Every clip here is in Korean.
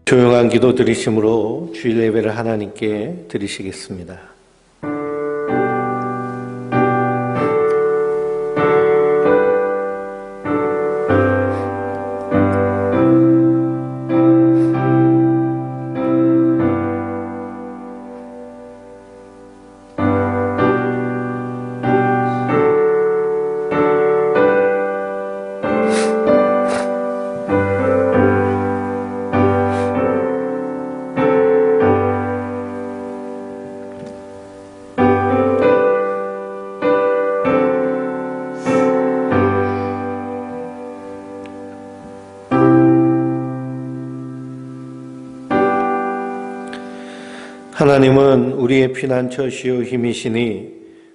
조용한 기도 드리심으로 주일 예배를 하나님께 드리시겠습니다. 하나님은 우리의 피난처시요 힘이시니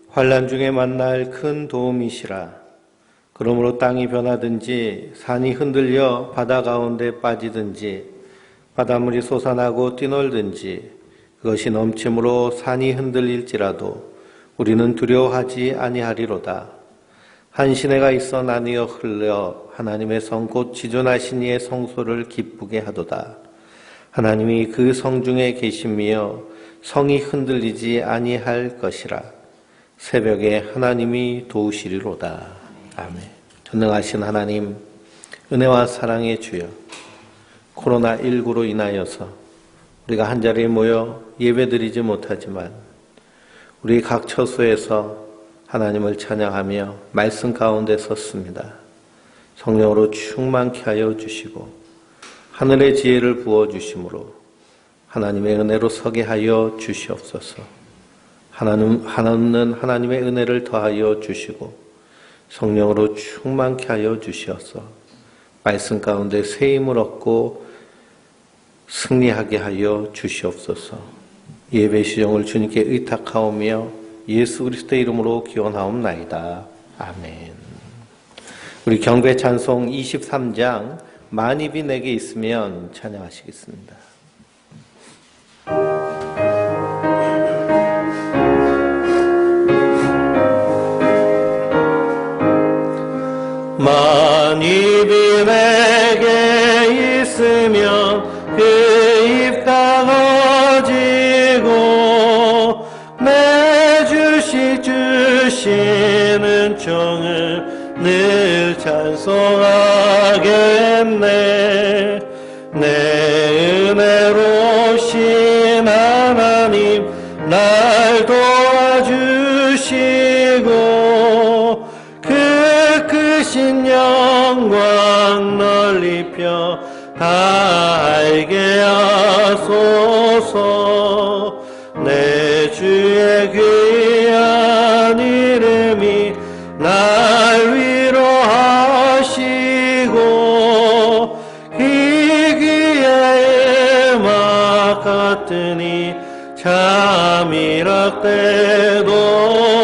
환난 중에 만날 큰 도움이시라. 그러므로 땅이 변하든지 산이 흔들려 바다 가운데 빠지든지 바닷물이 솟아나고 뛰놀든지 그것이 넘침으로 산이 흔들릴지라도 우리는 두려워하지 아니하리로다. 한 시내가 있어 나뉘어 흘러 하나님의 성 곧 지존하신 이의 성소를 기쁘게 하도다. 하나님이 그 성 중에 계시며 성이 흔들리지 아니할 것이라. 새벽에 하나님이 도우시리로다. 아멘. 전능하신 하나님, 은혜와 사랑의 주여, 코로나19로 인하여서 우리가 한자리에 모여 예배드리지 못하지만 우리 각 처소에서 하나님을 찬양하며 말씀 가운데 섰습니다. 성령으로 충만케 하여 주시고 하늘의 지혜를 부어주심으로 하나님의 은혜로 서게 하여 주시옵소서. 하나는 하나님의 은혜를 더하여 주시고 성령으로 충만케 하여 주시옵소서. 말씀 가운데 새 힘을 얻고 승리하게 하여 주시옵소서. 예배 시정을 주님께 의탁하오며 예수 그리스도의 이름으로 기원하옵나이다. 아멘. 우리 경배 찬송 23장 만입이 내게 있으면 찬양하시겠습니다. 만입이 내게 있으면 그 입 다거지고 내 주식 주시는 종을 늘 찬송하겠네. 내 은혜로 신 하나님 날 도와주시고 그 크신 영광 널리 펴 다 알게 하소서. 내 주의 귀한 이름이 날 위로하시고 희귀의 막 같으니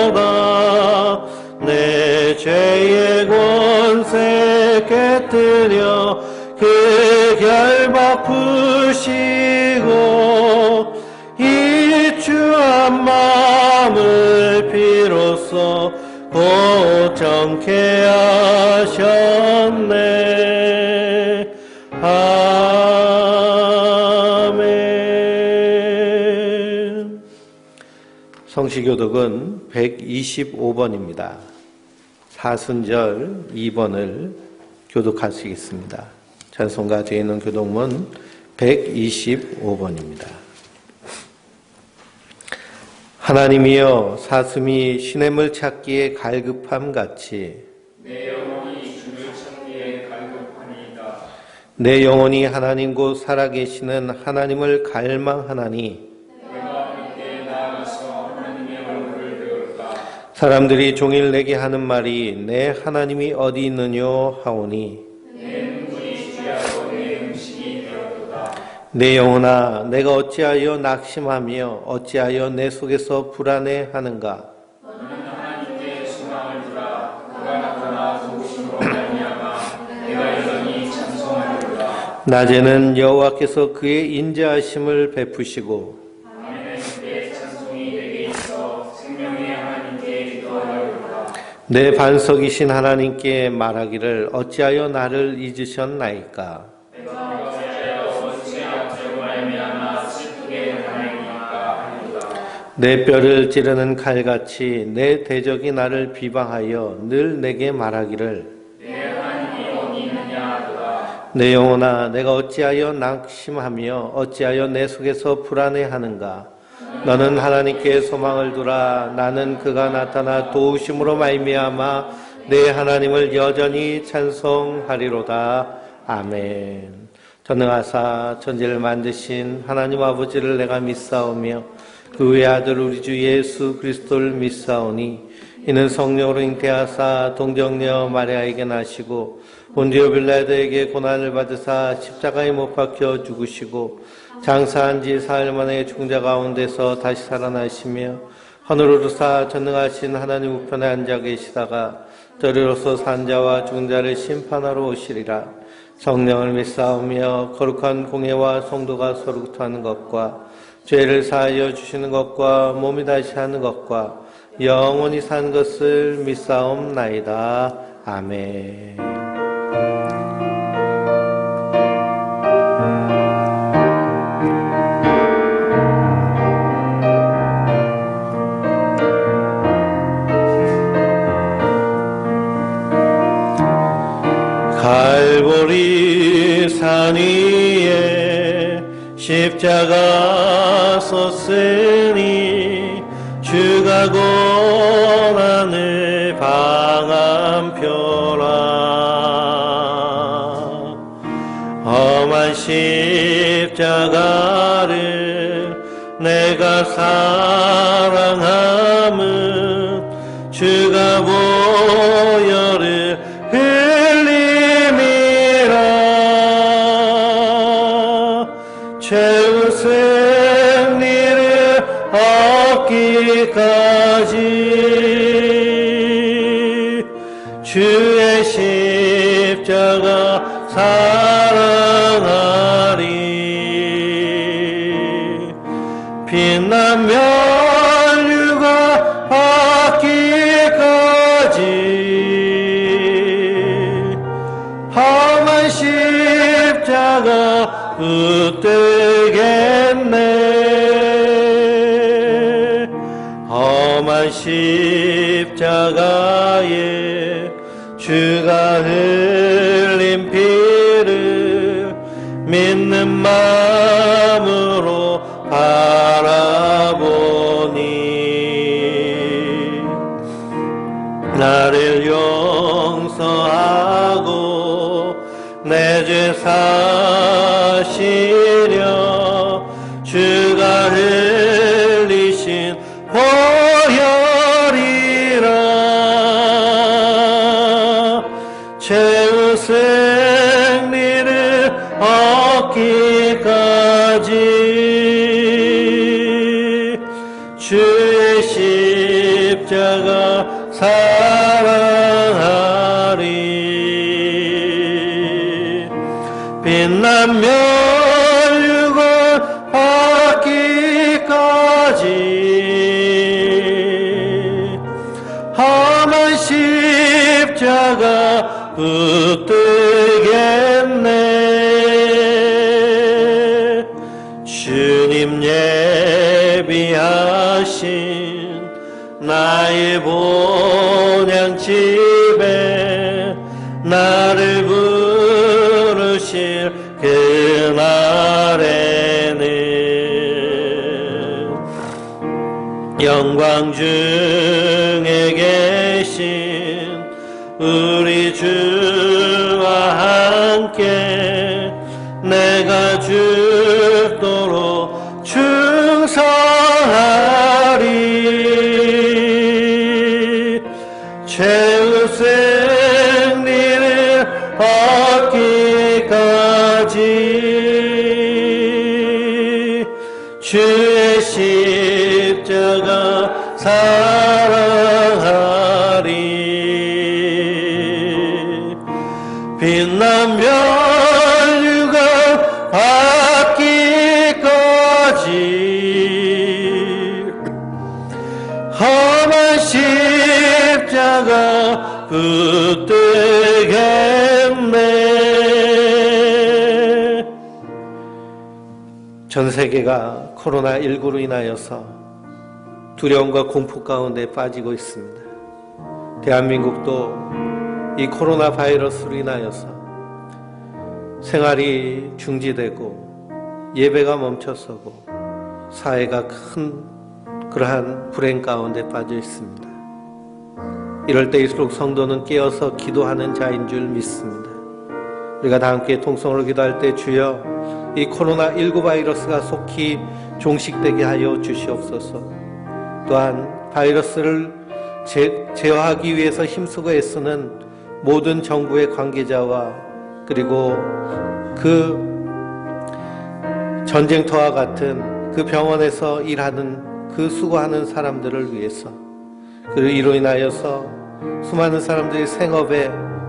참이락되도다. 내 죄의 권세 깨뜨려 그 결박 푸시고 이 주한 마음을 비로소 고정케 하셨네. 아멘. 성시교독은 125번입니다. 사순절 2번을 교독하시겠습니다. 찬송가 뒤에 있는 교독문 125번입니다. 하나님이여 사슴이 시냇물 찾기에 갈급함 같이 내 영혼이 주를 찾기에 갈급하니이다. 내 영혼이 하나님 곧 살아계시는 하나님을 갈망하나니 내가 함께 나아가서 하나님의 얼굴을 배울까. 사람들이 종일 내게 하는 말이 내 하나님이 어디 있느뇨 하오니 내 눈물이 귀하고 내 음식이 되었도다. 내 영혼아 내가 어찌하여 낙심하며 어찌하여 내 속에서 불안해하는가. 너는 하나님께 소망을 두라. 그가 나타나 도우심으로 말미암아 내가 여전히 찬송하리로다. 낮에는 여호와께서 그의 인자하심을 베푸시고 밤에는 그의 찬송이 내게 있어 생명의 하나님께 기도하리로다. 내 반석이신 하나님께 말하기를 어찌하여 나를 잊으셨나이까. 내가 어찌하여 내 뼈를 찌르는 칼같이 내 대적이 나를 비방하여 늘 내게 말하기를 내 하나님이 어디 있느냐 하더라. 내 영혼아 내가 어찌하여 낙심하며 어찌하여 내 속에서 불안해하는가. 너는 하나님께 소망을 두라. 나는 그가 나타나 도우심으로 말미암아 내 하나님을 여전히 찬송하리로다. 아멘. 전능하사 천지를 만드신 하나님 아버지를 내가 믿사오며 그 외아들 우리 주 예수 그리스도를 믿사오니 이는 성령으로 잉태하사 동정녀 마리아에게 나시고 본디오 빌라도에게 고난을 받으사 십자가에 못 박혀 죽으시고 장사한 지 사흘 만에 죽은 자 가운데서 다시 살아나시며 하늘로 오르사 전능하신 하나님 우편에 앉아 계시다가 저리로서 산 자와 죽은 자를 심판하러 오시리라. 성령을 믿사오며 거룩한 공예와 성도가 서로 구토하는 것과 죄를 사하여 주시는 것과 몸이 다시 하는 것과 영원히 사는 것을 믿사옵나이다. 아멘. 갈보리 산 위에 십자가 섰으니 주가 고난을 방한 표라. 험한 십자가를 내가 사랑함은 주가 보혈을 최후 승리를 얻기까지 주의 십자가 사랑하리. 빛난 면류가 받기까지 험한 십자가 붙들겠네. 험한 십자가에 주가 흘린 피를 믿는 마음으로 바라보니 나를 용서하고 내 죄 사시려 주가 흘리신 보혈이라. 최후 승리를 얻기까지 주의 십자가 사랑하리. 빛난 면류관 받기까지 험한 십자가 붙들겠네. 주님 예비하신 나의 본향집에 나를 부르실 그날에는 영광 중에 계신 우리 주와 함께 내가 죽도록 충성하리. 최후 승리를 얻기까지 주의 십자가 사랑하리. 빛난 면류관 받기까지 험한 십자가 붙들겠네. 전 세계가 코로나19로 인하여서 두려움과 공포 가운데 빠지고 있습니다. 대한민국도 이 코로나 바이러스로 인하여서 생활이 중지되고 예배가 멈춰서고 사회가 큰 그러한 불행 가운데 빠져 있습니다. 이럴 때일수록 성도는 깨어서 기도하는 자인 줄 믿습니다. 우리가 다 함께 통성으로 기도할 때 주여 이 코로나19 바이러스가 속히 종식되게 하여 주시옵소서. 또한 바이러스를 제어하기 위해서 힘쓰고 애쓰는 모든 정부의 관계자와 그리고 그 전쟁터와 같은 그 병원에서 일하는 그 수고하는 사람들을 위해서 그리고 이로 인하여서 수많은 사람들이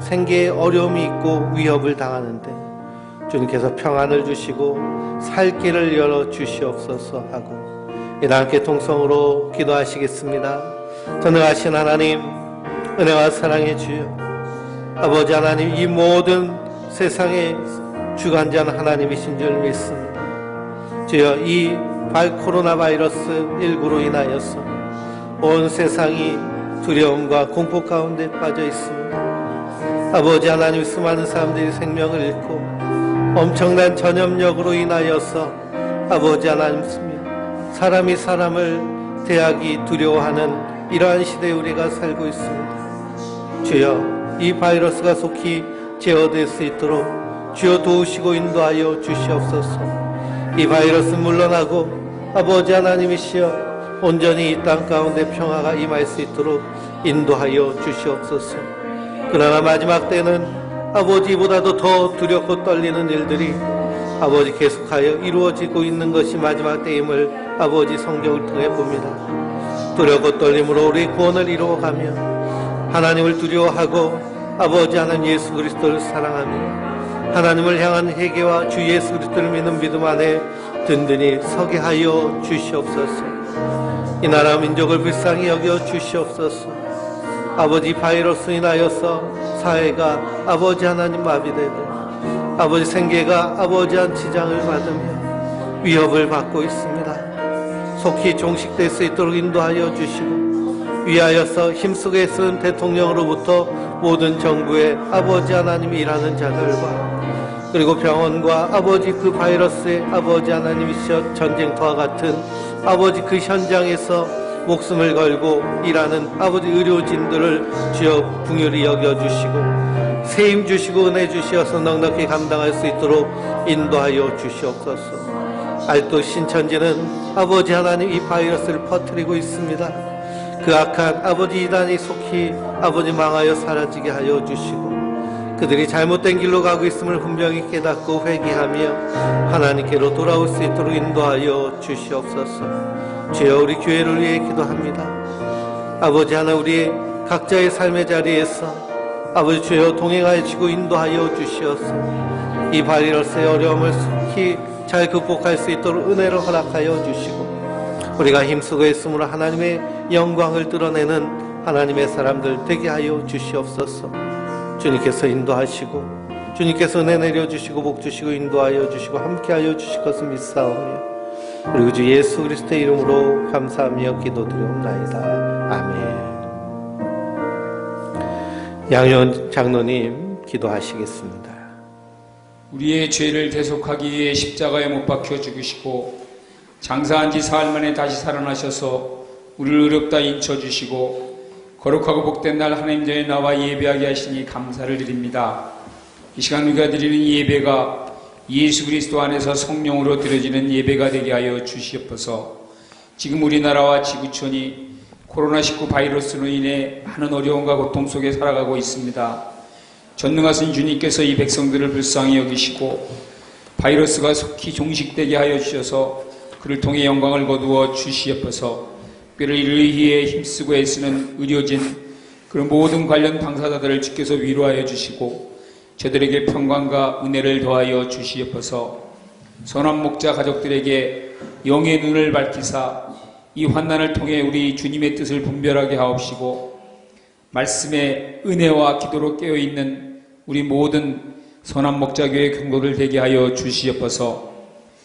생계에 어려움이 있고 위협을 당하는데 주님께서 평안을 주시고 살 길을 열어 주시옵소서 하고 이날 함께 통성으로 기도하시겠습니다. 전능하신 하나님, 은혜와 사랑의 주여, 아버지 하나님, 이 모든 세상의 주관자는 하나님이신 줄 믿습니다. 주여, 이 코로나 바이러스 19로 인하여서 온 세상이 두려움과 공포 가운데 빠져 있습니다. 아버지 하나님, 수많은 사람들이 생명을 잃고 엄청난 전염력으로 인하여서 아버지 하나님, 사람이 사람을 대하기 두려워하는 이러한 시대에 우리가 살고 있습니다. 주여, 이 바이러스가 속히 제어될 수 있도록 주여 도우시고 인도하여 주시옵소서. 이 바이러스 물러나고 아버지 하나님이시여 온전히 이 땅 가운데 평화가 임할 수 있도록 인도하여 주시옵소서. 그러나 마지막 때는 아버지보다도 더 두렵고 떨리는 일들이 아버지 계속하여 이루어지고 있는 것이 마지막 때임을 아버지 성경을 통해 봅니다. 두렵고 떨림으로 우리 구원을 이루어가며 하나님을 두려워하고 아버지 하나님 예수 그리스도를 사랑하며 하나님을 향한 회개와 주 예수 그리스도를 믿는 믿음 안에 든든히 서게 하여 주시옵소서. 이 나라 민족을 불쌍히 여겨 주시옵소서. 아버지 바이러스 인하여서 사회가 아버지 하나님 마비되고 아버지 생계가 아버지 한 지장을 받으며 위협을 받고 있습니다. 속히 종식될 수 있도록 인도하여 주시고 위하여서 힘쓰고 애쓰는 대통령으로부터 모든 정부의 아버지 하나님이 일하는 자들과 그리고 병원과 아버지 그 바이러스의 아버지 하나님이시여 전쟁터와 같은 아버지 그 현장에서 목숨을 걸고 일하는 아버지 의료진들을 주여 긍휼히 여겨주시고 세임 주시고 은혜 주시어서 넉넉히 감당할 수 있도록 인도하여 주시옵소서. 아직도 신천지는 아버지 하나님 이 바이러스를 퍼뜨리고 있습니다. 그 악한 아버지 이단이 속히 아버지 망하여 사라지게 하여 주시고 그들이 잘못된 길로 가고 있음을 분명히 깨닫고 회개하며 하나님께로 돌아올 수 있도록 인도하여 주시옵소서. 주여 우리 교회를 위해 기도합니다. 아버지 하나님 우리 각자의 삶의 자리에서 아버지 주여 동행하여 주시고 인도하여 주시어서 이 바이러스의 어려움을 속히 잘 극복할 수 있도록 은혜를 허락하여 주시고 우리가 힘쓰고 애쓰므로 하나님의 영광을 드러내는 하나님의 사람들 되게 하여 주시옵소서. 주님께서 인도하시고 주님께서 은혜 내려주시고 복 주시고 인도하여 주시고 함께하여 주실 것을 믿사오며 그리고 주 예수 그리스도의 이름으로 감사하며 기도드리옵나이다. 아멘. 양현 장로님 기도하시겠습니다. 우리의 죄를 대속하기 위해 십자가에 못 박혀 죽으시고 장사한 지 사흘 만에 다시 살아나셔서 우리를 의롭다 인쳐주시고 거룩하고 복된 날 하나님 전에 나와 예배하게 하시니 감사를 드립니다. 이 시간 우리가 드리는 예배가 예수 그리스도 안에서 성령으로 드려지는 예배가 되게 하여 주시옵소서. 지금 우리나라와 지구촌이 코로나19 바이러스로 인해 많은 어려움과 고통 속에 살아가고 있습니다. 전능하신 주님께서 이 백성들을 불쌍히 여기시고 바이러스가 속히 종식되게 하여 주셔서 그를 통해 영광을 거두어 주시옵소서. 특별히 이를 위해 힘쓰고 애쓰는 의료진 그런 모든 관련 당사자들을 주께서 위로하여 주시고 저들에게 평강과 은혜를 더하여 주시옵소서. 선한 목자 가족들에게 영의 눈을 밝히사 이 환난을 통해 우리 주님의 뜻을 분별하게 하옵시고 말씀의 은혜와 기도로 깨어있는 우리 모든 선한 목자교회 경도를 되게 하여 주시옵소서.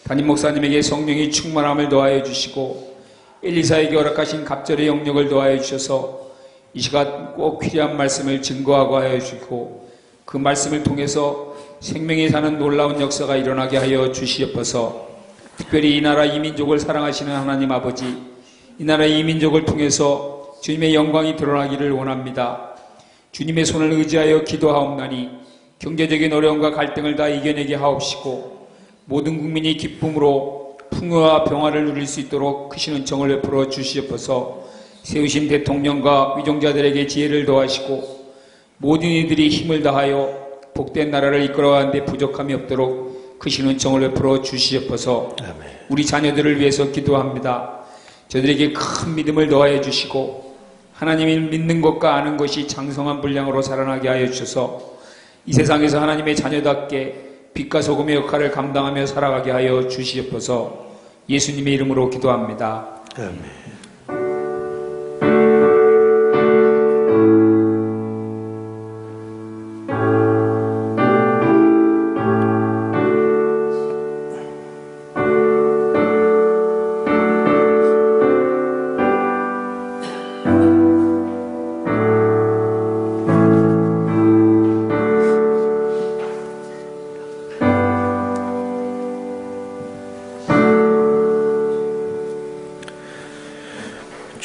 담임 목사님에게 성령이 충만함을 더하여 주시고 엘리사에게 허락하신 갑절의 영역을 더하여 주셔서 이 시간 꼭 필요한 말씀을 증거하고 하여 주시고 그 말씀을 통해서 생명이 사는 놀라운 역사가 일어나게 하여 주시옵소서. 특별히 이 나라 이 민족을 사랑하시는 하나님 아버지, 이 나라 이 민족을 통해서 주님의 영광이 드러나기를 원합니다. 주님의 손을 의지하여 기도하옵나니 경제적인 어려움과 갈등을 다 이겨내게 하옵시고 모든 국민이 기쁨으로 풍요와 평화를 누릴 수 있도록 크신 은총을 베풀어 주시옵소서. 세우신 대통령과 위종자들에게 지혜를 더하시고 모든 이들이 힘을 다하여 복된 나라를 이끌어가는 데 부족함이 없도록 크신 은총을 베풀어 주시옵소서. 아멘. 우리 자녀들을 위해서 기도합니다. 저들에게 큰 믿음을 더하여 주시고 하나님을 믿는 것과 아는 것이 장성한 분량으로 자라나게 하여 주셔서 이 세상에서 하나님의 자녀답게 빛과 소금의 역할을 감당하며 살아가게 하여 주시옵소서. 예수님의 이름으로 기도합니다. 아멘.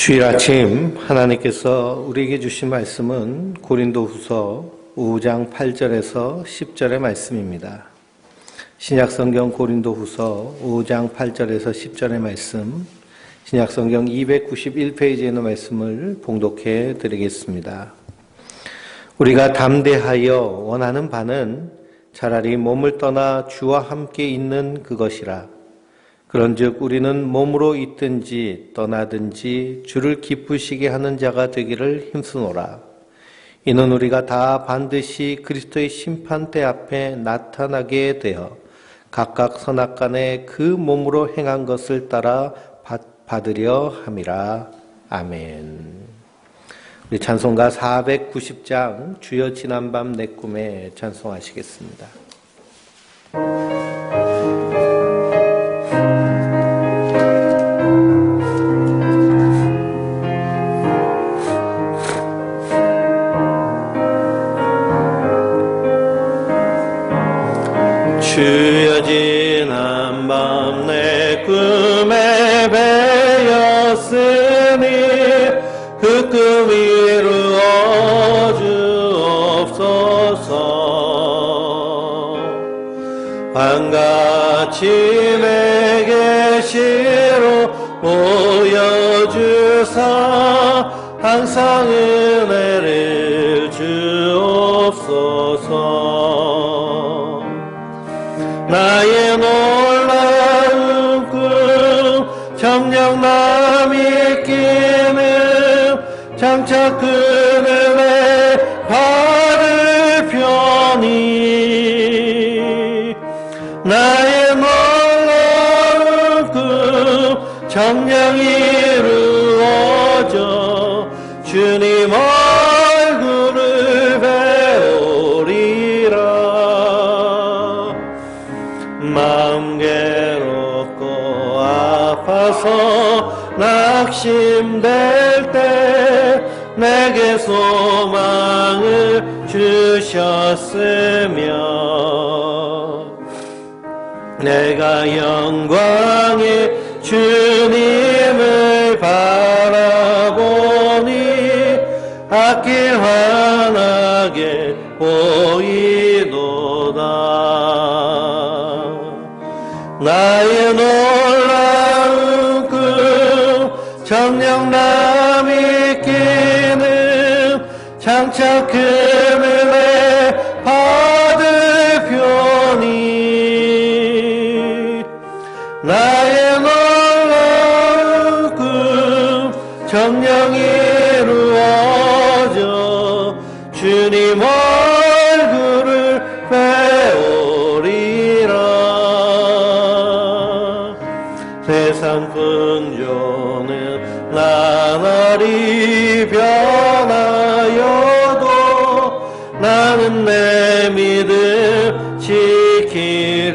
주일 아침 하나님께서 우리에게 주신 말씀은 고린도후서 5장 8절에서 10절의 말씀입니다. 신약성경 고린도후서 5장 8절에서 10절의 말씀, 신약성경 291페이지에 있는 말씀을 봉독해 드리겠습니다. 우리가 담대하여 원하는 바는 차라리 몸을 떠나 주와 함께 있는 그것이라. 그런즉 우리는 몸으로 있든지 떠나든지 주를 기쁘시게 하는 자가 되기를 힘쓰노라. 이는 우리가 다 반드시 그리스도의 심판대 앞에 나타나게 되어 각각 선악간에 그 몸으로 행한 것을 따라 받으려 함이라. 아멘. 우리 찬송가 490장 주여 지난밤 내 꿈에 찬송하시겠습니다. 주여 지난밤 내 꿈에 뵈었으니 그 꿈 이루어 주옵소서. 밤같이 내 계시로 보여주사 항상 은혜를 주옵소서. 나의 놀라운 꿈 정녕 남이 끼는 장차 그늘에 받을 편이 나의 놀라운 꿈 정녕 이루어져 주님 얼굴을 배우리라. 마음 괴롭고 아파서 낙심될 때 내게 소망을 주셨으며 내가 영광의 주님을 바라보니 악기 환하게 보이도다. 나의 놀라운 꿈 정녕 남이 끼는 장차 그늘에 받을 편이 나의 놀라운 꿈 정녕 이루어져 주님 얼굴을 배우리라. 세상 풍조는 나날이 변하여도 나는 내 믿음 지키리니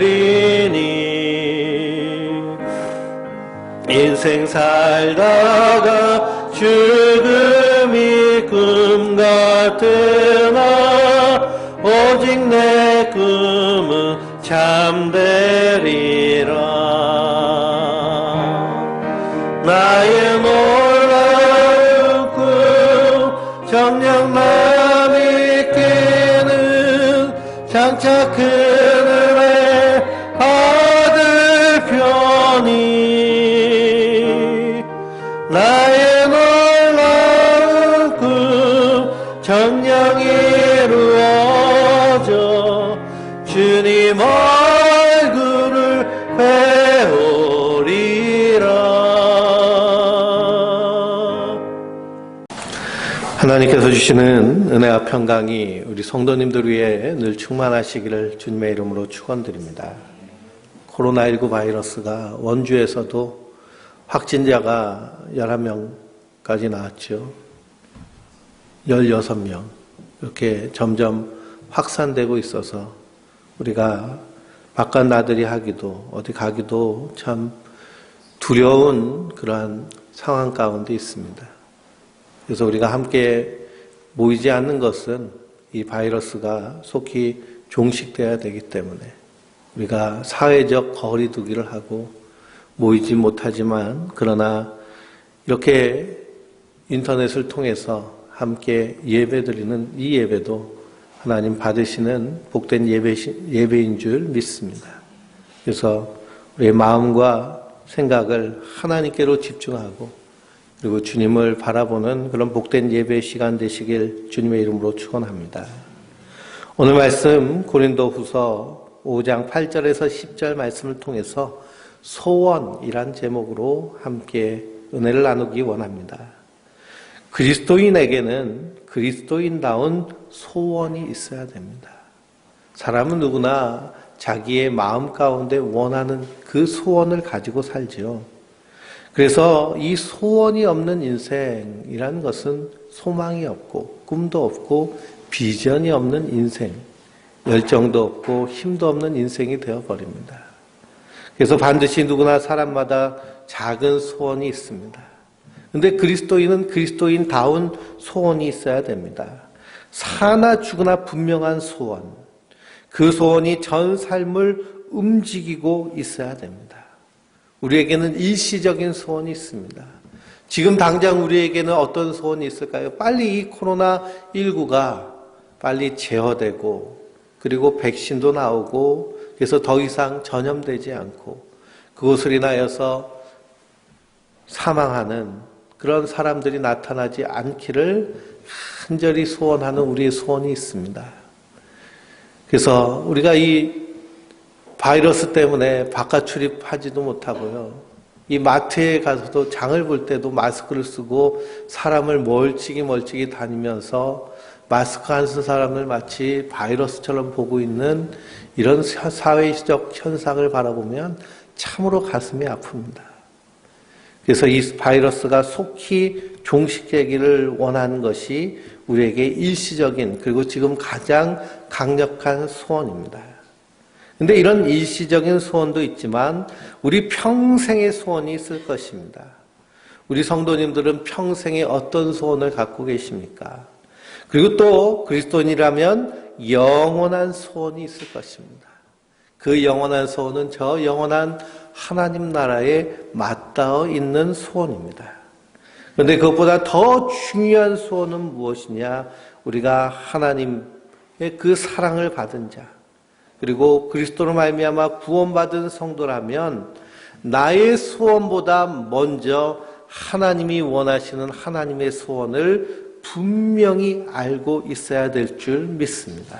인생 살다가 죽음이 꿈 같으나 오직 내 꿈은 참되리라. 나의 놀라운 꿈 정녕 남이 끼는 장차 그늘의 아들 편이 나의 놀라운 꿈 정녕 이루어져 주님 얼굴을 배우리라. 하나님께서 주시는 은혜와 평강이 우리 성도님들 위해 늘 충만하시기를 주님의 이름으로 축원드립니다. 코로나19 바이러스가 원주에서도 확진자가 11명까지 나왔죠. 16명. 이렇게 점점 확산되고 있어서 우리가 바깥 나들이 하기도 어디 가기도 참 두려운 그러한 상황 가운데 있습니다. 그래서 우리가 함께 모이지 않는 것은 이 바이러스가 속히 종식돼야 되기 때문에 우리가 사회적 거리두기를 하고 모이지 못하지만 그러나 이렇게 인터넷을 통해서 함께 예배드리는 이 예배도 하나님 받으시는 복된 예배인 줄 믿습니다. 그래서 우리의 마음과 생각을 하나님께로 집중하고 그리고 주님을 바라보는 그런 복된 예배 시간 되시길 주님의 이름으로 축원합니다. 오늘 말씀 고린도후서 5장 8절에서 10절 말씀을 통해서 소원이란 제목으로 함께 은혜를 나누기 원합니다. 그리스도인에게는 그리스도인다운 소원이 있어야 됩니다. 사람은 누구나 자기의 마음 가운데 원하는 그 소원을 가지고 살지요. 그래서 이 소원이 없는 인생이라는 것은 소망이 없고 꿈도 없고 비전이 없는 인생, 열정도 없고 힘도 없는 인생이 되어버립니다. 그래서 반드시 누구나 사람마다 작은 소원이 있습니다. 그런데 그리스도인은 그리스도인다운 소원이 있어야 됩니다. 사나 죽으나 분명한 소원, 그 소원이 전 삶을 움직이고 있어야 됩니다. 우리에게는 일시적인 소원이 있습니다. 지금 당장 우리에게는 어떤 소원이 있을까요? 빨리 이 코로나19가 빨리 제어되고 그리고 백신도 나오고 그래서 더 이상 전염되지 않고 그것을 인하여서 사망하는 그런 사람들이 나타나지 않기를 간절히 소원하는 우리의 소원이 있습니다. 그래서 우리가 이 바이러스 때문에 바깥 출입하지도 못하고요. 이 마트에 가서도 장을 볼 때도 마스크를 쓰고 사람을 멀찍이 다니면서 마스크 안 쓴 사람을 마치 바이러스처럼 보고 있는 이런 사회적 현상을 바라보면 참으로 가슴이 아픕니다. 그래서 이 바이러스가 속히 종식되기를 원하는 것이 우리에게 일시적인 그리고 지금 가장 강력한 소원입니다. 근데 이런 일시적인 소원도 있지만 우리 평생의 소원이 있을 것입니다. 우리 성도님들은 평생에 어떤 소원을 갖고 계십니까? 그리고 또 그리스도인이라면 영원한 소원이 있을 것입니다. 그 영원한 소원은 저 영원한 하나님 나라에 맞닿아 있는 소원입니다. 그런데 그것보다 더 중요한 소원은 무엇이냐? 우리가 하나님의 그 사랑을 받은 자 그리고 그리스도로 말미암아 구원받은 성도라면 나의 소원보다 먼저 하나님이 원하시는 하나님의 소원을 분명히 알고 있어야 될 줄 믿습니다.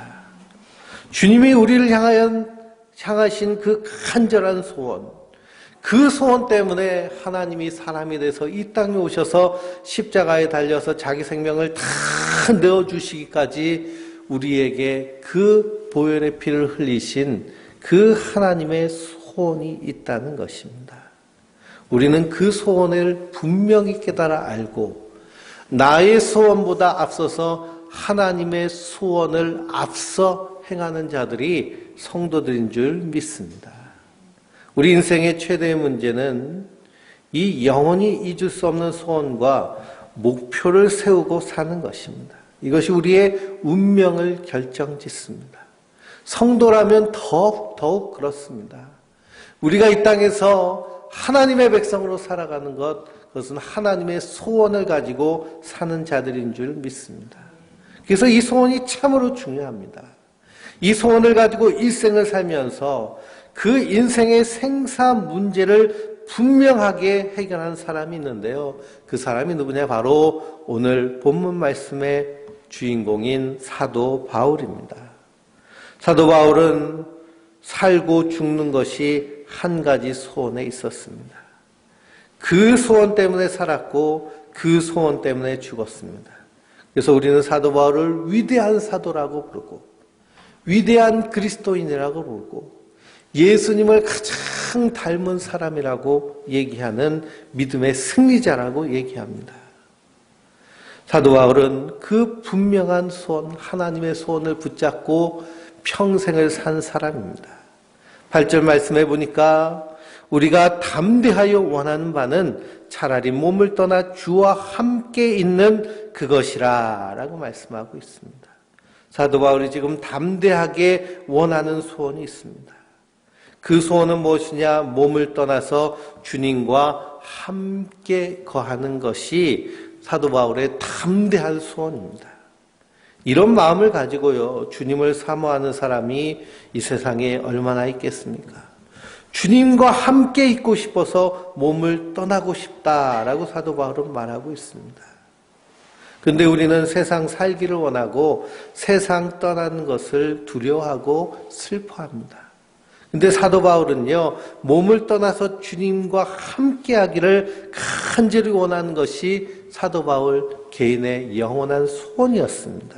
주님이 우리를 향하신 그 간절한 소원, 그 소원 때문에 하나님이 사람이 돼서 이 땅에 오셔서 십자가에 달려서 자기 생명을 다 내어주시기까지 우리에게 그 보혈의 피를 흘리신 그 하나님의 소원이 있다는 것입니다. 우리는 그 소원을 분명히 깨달아 알고 나의 소원보다 앞서서 하나님의 소원을 앞서 행하는 자들이 성도들인 줄 믿습니다. 우리 인생의 최대의 문제는 이 영원히 잊을 수 없는 소원과 목표를 세우고 사는 것입니다. 이것이 우리의 운명을 결정짓습니다. 성도라면 더욱 그렇습니다. 우리가 이 땅에서 하나님의 백성으로 살아가는 것, 그것은 하나님의 소원을 가지고 사는 자들인 줄 믿습니다. 그래서 이 소원이 참으로 중요합니다. 이 소원을 가지고 일생을 살면서 그 인생의 생사 문제를 분명하게 해결한 사람이 있는데요. 그 사람이 누구냐? 바로 오늘 본문 말씀의 주인공인 사도 바울입니다. 사도 바울은 살고 죽는 것이 한 가지 소원에 있었습니다. 그 소원 때문에 살았고 그 소원 때문에 죽었습니다. 그래서 우리는 사도 바울을 위대한 사도라고 부르고 위대한 그리스도인이라고 부르고 예수님을 가장 닮은 사람이라고 얘기하는 믿음의 승리자라고 얘기합니다. 사도 바울은 그 분명한 소원, 하나님의 소원을 붙잡고 평생을 산 사람입니다. 8절 말씀해 보니까 우리가 담대하여 원하는 바는 차라리 몸을 떠나 주와 함께 있는 그것이라 라고 말씀하고 있습니다. 사도 바울이 지금 담대하게 원하는 소원이 있습니다. 그 소원은 무엇이냐? 몸을 떠나서 주님과 함께 거하는 것이 사도 바울의 담대한 소원입니다. 이런 마음을 가지고요, 주님을 사모하는 사람이 이 세상에 얼마나 있겠습니까? 주님과 함께 있고 싶어서 몸을 떠나고 싶다라고 사도 바울은 말하고 있습니다. 그런데 우리는 세상 살기를 원하고 세상 떠나는 것을 두려워하고 슬퍼합니다. 근데 사도 바울은요, 몸을 떠나서 주님과 함께 하기를 간절히 원하는 것이 사도 바울 개인의 영원한 소원이었습니다.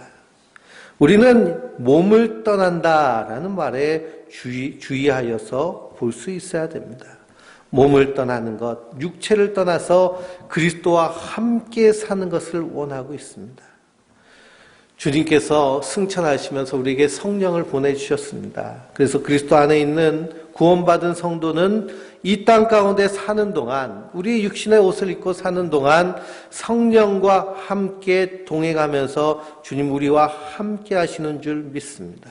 우리는 몸을 떠난다라는 말에 주의하여서 볼 수 있어야 됩니다. 몸을 떠나는 것, 육체를 떠나서 그리스도와 함께 사는 것을 원하고 있습니다. 주님께서 승천하시면서 우리에게 성령을 보내주셨습니다. 그래서 그리스도 안에 있는 구원받은 성도는 이 땅 가운데 사는 동안, 우리 육신의 옷을 입고 사는 동안 성령과 함께 동행하면서 주님 우리와 함께 하시는 줄 믿습니다.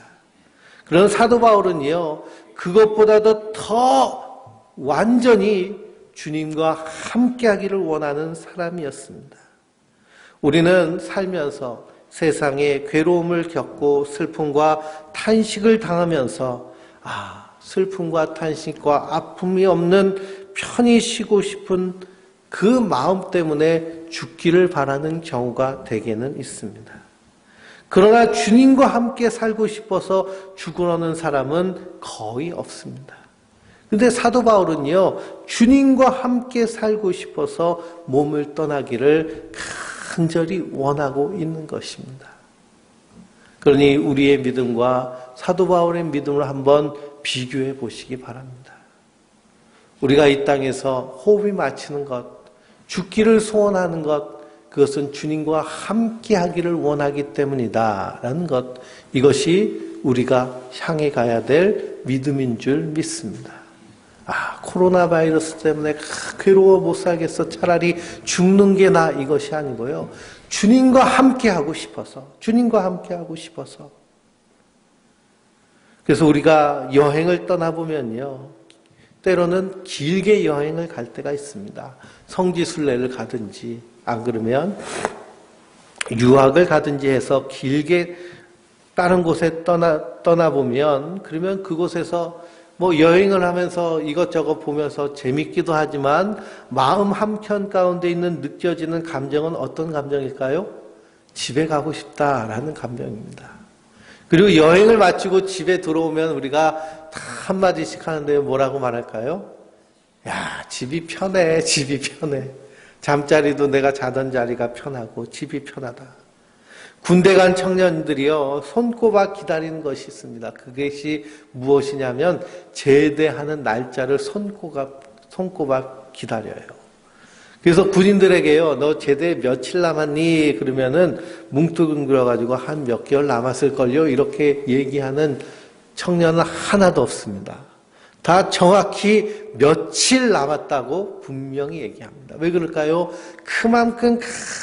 그런 사도 바울은요, 그것보다도 더 완전히 주님과 함께 하기를 원하는 사람이었습니다. 우리는 살면서 세상에 괴로움을 겪고 슬픔과 탄식을 당하면서 슬픔과 탄식과 아픔이 없는 편히 쉬고 싶은 그 마음 때문에 죽기를 바라는 경우가 대개는 있습니다. 그러나 주님과 함께 살고 싶어서 죽으려는 사람은 거의 없습니다. 근데 사도 바울은요, 주님과 함께 살고 싶어서 몸을 떠나기를 간절히 원하고 있는 것입니다. 그러니 우리의 믿음과 사도 바울의 믿음을 한번 비교해 보시기 바랍니다. 우리가 이 땅에서 호흡이 맞추는 것, 죽기를 소원하는 것, 그것은 주님과 함께 하기를 원하기 때문이다라는 것, 이것이 우리가 향해 가야 될 믿음인 줄 믿습니다. 코로나 바이러스 때문에 괴로워 못 살겠어, 차라리 죽는 게 나아, 이것이 아니고요, 주님과 함께 하고 싶어서, 주님과 함께 하고 싶어서. 그래서 우리가 여행을 떠나보면요, 때로는 길게 여행을 갈 때가 있습니다. 성지순례를 가든지, 안 그러면 유학을 가든지 해서 길게 다른 곳에 떠나보면, 그러면 그곳에서 여행을 하면서 이것저것 보면서 재밌기도 하지만 마음 한켠 가운데 있는 느껴지는 감정은 어떤 감정일까요? 집에 가고 싶다라는 감정입니다. 그리고 여행을 마치고 집에 들어오면 우리가 다 한마디씩 하는데 뭐라고 말할까요? 야, 집이 편해, 집이 편해. 잠자리도 내가 자던 자리가 편하고 집이 편하다. 군대 간 청년들이요, 손꼽아 기다리는 것이 있습니다. 그것이 무엇이냐면 제대하는 날짜를 손꼽아 기다려요. 그래서 군인들에게요, 너 제대 며칠 남았니? 그러면은 뭉뚱그려가지고 한 몇 개월 남았을걸요? 이렇게 얘기하는 청년은 하나도 없습니다. 다 정확히 며칠 남았다고 분명히 얘기합니다. 왜 그럴까요? 그만큼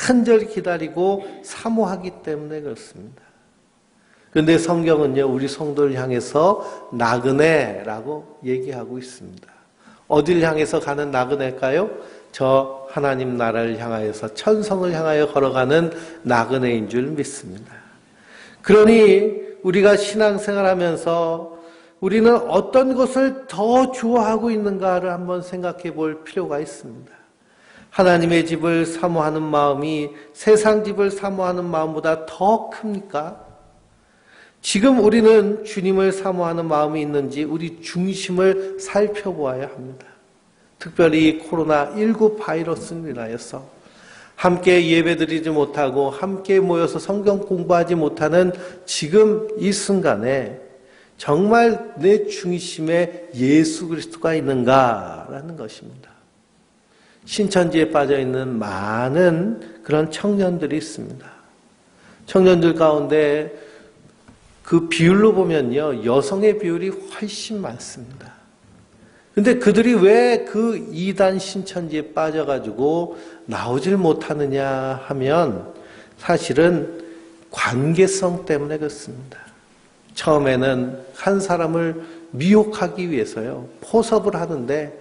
간절히 기다리고 사모하기 때문에 그렇습니다. 그런데 성경은요, 우리 성도를 향해서 나그네라고 얘기하고 있습니다. 어디를 향해서 가는 나그네일까요? 저 하나님 나라를 향하여서 천성을 향하여 걸어가는 나그네인 줄 믿습니다. 그러니 우리가 신앙생활하면서 우리는 어떤 것을 더 좋아하고 있는가를 한번 생각해 볼 필요가 있습니다. 하나님의 집을 사모하는 마음이 세상 집을 사모하는 마음보다 더 큽니까? 지금 우리는 주님을 사모하는 마음이 있는지 우리 중심을 살펴보아야 합니다. 특별히 코로나19 바이러스로 인하여서 함께 예배드리지 못하고 함께 모여서 성경 공부하지 못하는 지금 이 순간에 정말 내 중심에 예수 그리스도가 있는가라는 것입니다. 신천지에 빠져있는 많은 그런 청년들이 있습니다. 청년들 가운데 그 비율로 보면요, 여성의 비율이 훨씬 많습니다. 근데 그들이 왜 그 이단 신천지에 빠져가지고 나오질 못하느냐 하면 사실은 관계성 때문에 그렇습니다. 처음에는 한 사람을 미혹하기 위해서요, 포섭을 하는데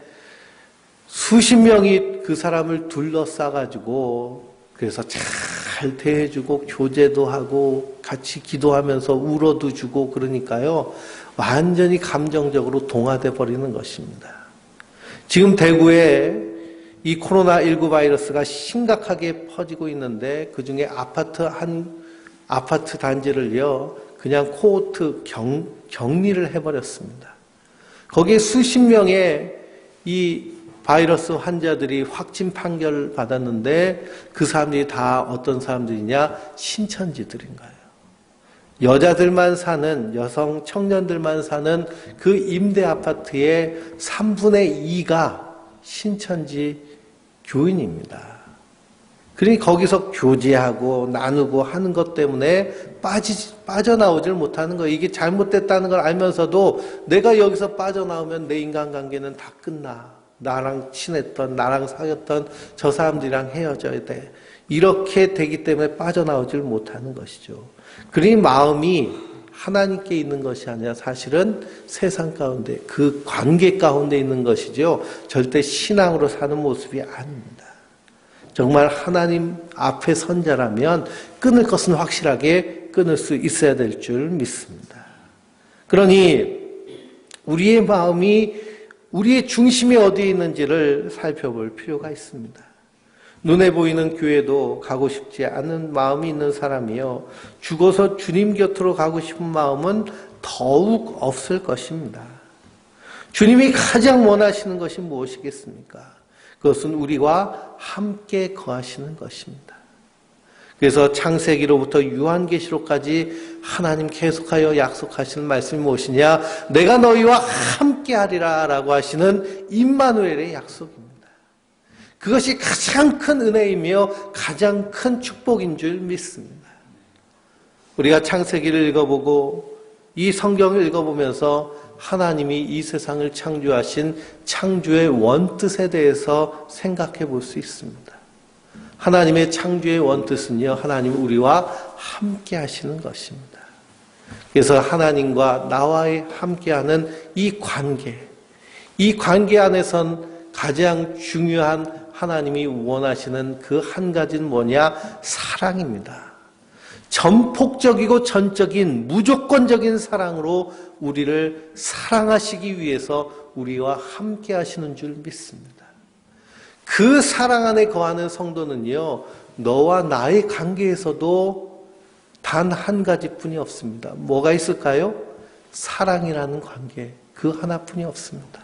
수십 명이 그 사람을 둘러싸가지고 그래서 잘 대해주고 교제도 하고 같이 기도하면서 울어도 주고 그러니까요, 완전히 감정적으로 동화돼 버리는 것입니다. 지금 대구에 이 코로나19 바이러스가 심각하게 퍼지고 있는데 그중에 아파트 단지를요 그냥 코호트 격리를 해버렸습니다. 거기에 수십 명의 이 바이러스 환자들이 확진 판결을 받았는데 그 사람들이 다 어떤 사람들이냐? 신천지들인 거예요. 여자들만 사는, 여성 청년들만 사는 그 임대 아파트의 3분의 2가 신천지 교인입니다. 그러니 거기서 교제하고 나누고 하는 것 때문에 빠져나오질 못하는 거예요. 이게 잘못됐다는 걸 알면서도 내가 여기서 빠져나오면 내 인간관계는 다 끝나. 나랑 친했던, 나랑 사귀었던 저 사람들이랑 헤어져야 돼. 이렇게 되기 때문에 빠져나오질 못하는 것이죠. 그러니 마음이 하나님께 있는 것이 아니라 사실은 세상 가운데, 그 관계 가운데 있는 것이죠. 절대 신앙으로 사는 모습이 아닙니다. 정말 하나님 앞에 선 자라면 끊을 것은 확실하게 끊을 수 있어야 될 줄 믿습니다. 그러니 우리의 마음이, 우리의 중심이 어디에 있는지를 살펴볼 필요가 있습니다. 눈에 보이는 교회도 가고 싶지 않은 마음이 있는 사람이요, 죽어서 주님 곁으로 가고 싶은 마음은 더욱 없을 것입니다. 주님이 가장 원하시는 것이 무엇이겠습니까? 그것은 우리와 함께 거하시는 것입니다. 그래서 창세기로부터 요한계시록까지 하나님 계속하여 약속하시는 말씀이 무엇이냐? 내가 너희와 함께 하리라 라고 하시는 임마누엘의 약속입니다. 그것이 가장 큰 은혜이며 가장 큰 축복인 줄 믿습니다. 우리가 창세기를 읽어보고 이 성경을 읽어보면서 하나님이 이 세상을 창조하신 창조의 원뜻에 대해서 생각해 볼 수 있습니다. 하나님의 창조의 원뜻은요, 하나님 우리와 함께 하시는 것입니다. 그래서 하나님과 나와의 함께하는 이 관계 안에선 가장 중요한 하나님이 원하시는 그 한 가지는 뭐냐? 사랑입니다. 전폭적이고 전적인 무조건적인 사랑으로 우리를 사랑하시기 위해서 우리와 함께 하시는 줄 믿습니다. 그 사랑 안에 거하는 성도는요, 너와 나의 관계에서도 단 한 가지뿐이 없습니다. 뭐가 있을까요? 사랑이라는 관계, 그 하나뿐이 없습니다.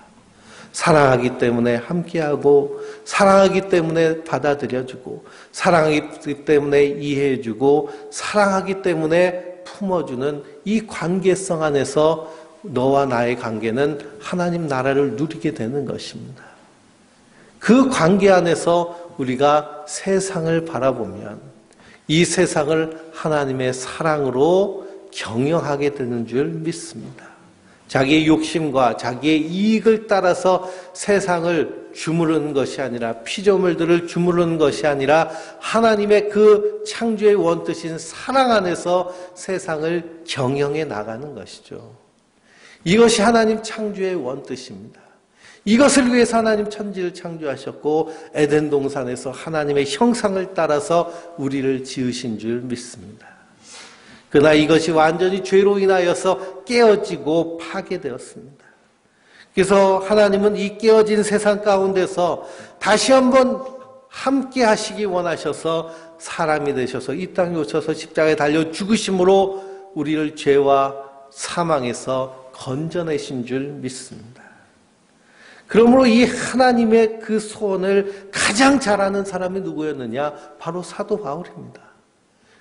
사랑하기 때문에 함께하고, 사랑하기 때문에 받아들여주고, 사랑하기 때문에 이해해주고, 사랑하기 때문에 품어주는 이 관계성 안에서 너와 나의 관계는 하나님 나라를 누리게 되는 것입니다. 그 관계 안에서 우리가 세상을 바라보면 이 세상을 하나님의 사랑으로 경영하게 되는 줄 믿습니다. 자기의 욕심과 자기의 이익을 따라서 세상을 주무르는 것이 아니라, 피조물들을 주무르는 것이 아니라 하나님의 그 창조의 원뜻인 사랑 안에서 세상을 경영해 나가는 것이죠. 이것이 하나님 창조의 원뜻입니다. 이것을 위해서 하나님 천지를 창조하셨고 에덴 동산에서 하나님의 형상을 따라서 우리를 지으신 줄 믿습니다. 그러나 이것이 완전히 죄로 인하여서 깨어지고 파괴되었습니다. 그래서 하나님은 이 깨어진 세상 가운데서 다시 한번 함께 하시기 원하셔서 사람이 되셔서 이 땅에 오셔서 십자가에 달려 죽으심으로 우리를 죄와 사망에서 건져내신 줄 믿습니다. 그러므로 이 하나님의 그 소원을 가장 잘하는 사람이 누구였느냐? 바로 사도 바울입니다.